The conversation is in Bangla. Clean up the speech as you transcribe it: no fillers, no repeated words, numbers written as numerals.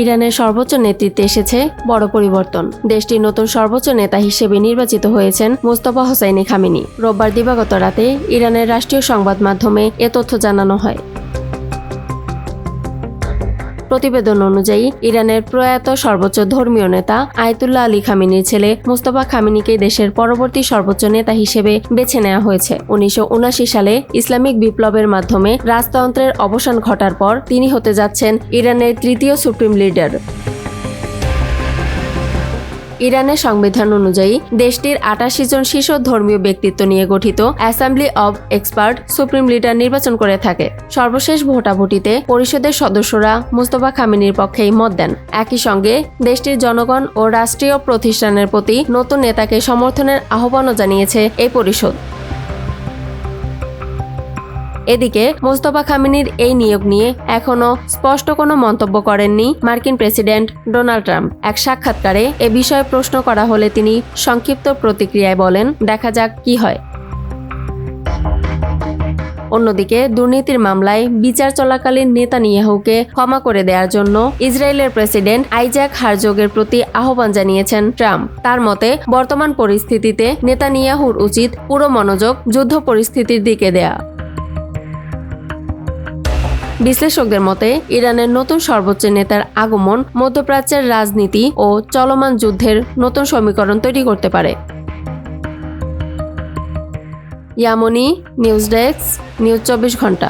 ইরানের সর্বোচ্চ নেতৃত্বে এসেছে বড় পরিবর্তন। দেশটির নতুন সর্বোচ্চ নেতা হিসেবে নির্বাচিত হয়েছেন মোস্তফা হোসাইনি খামেনি। রোববার দিবাগত রাতে ইরানের রাষ্ট্রীয় সংবাদ মাধ্যমে এ তথ্য জানানো হয়। প্রতিবেদন অনুযায়ী ইরানের প্রয়াত সর্বোচ্চ ধর্মীয় নেতা আয়াতুল্লাহ আলী খামেনির ছেলে মোস্তফা খামেনিকে দেশের পরবর্তী সর্বোচ্চ নেতা হিসেবে বেছে নেওয়া হয়েছে। 1979 সালে ইসলামিক বিপ্লবের মাধ্যমে রাজতন্ত্রের অবসান ঘটার পর তিনি হতে যাচ্ছেন ইরানের তৃতীয় সুপ্রিম লিডার। ইরানের সংবিধান অনুযায়ী দেশটির 88 জন শীর্ষ ধর্মীয় ব্যক্তিত্ব নিয়ে গঠিত assembly of expert supreme leader নির্বাচন করে থাকে। সর্বশেষ ভোটাভুটিতে পরিষদের সদস্যরা মোস্তফা খামেনির পক্ষেই মত দেন। একই সঙ্গে দেশটির জনগণ ও রাষ্ট্রীয় প্রতিষ্ঠানের প্রতি নতুন নেতাকে সমর্থনের আহ্বানও জানিয়েছে এই পরিষদ। এদিকে মোস্তফা খামেনির এই নিয়োগ নিয়ে এখনও স্পষ্ট কোনো মন্তব্য করেননি মার্কিন প্রেসিডেন্ট ডোনাল্ড ট্রাম্প। এক সাক্ষাৎকারে এ বিষয়ে প্রশ্ন করা হলে তিনি সংক্ষিপ্ত প্রতিক্রিয়ায় বলেন, দেখা যাক কি হয়। অন্যদিকে দুর্নীতির মামলায় বিচার চলাকালীন নেতানিয়াহুকে ক্ষমা করে দেওয়ার জন্য ইসরায়েলের প্রেসিডেন্ট আইজাক হারজোগের প্রতি আহ্বান জানিয়েছেন ট্রাম্প। তার মতে বর্তমান পরিস্থিতিতে নেতানিয়াহুর উচিত পুরো মনোযোগ যুদ্ধ পরিস্থিতির দিকে দেয়া। বিশ্লেষকদের মতে ইরানের নতুন সর্বোচ্চ নেতার আগমন মধ্যপ্রাচ্যের রাজনীতি ও চলমান যুদ্ধের নতুন সমীকরণ তৈরি করতে পারে। ইয়ামনি নিউজ ডেস্ক, নিউজ 24 ঘন্টা।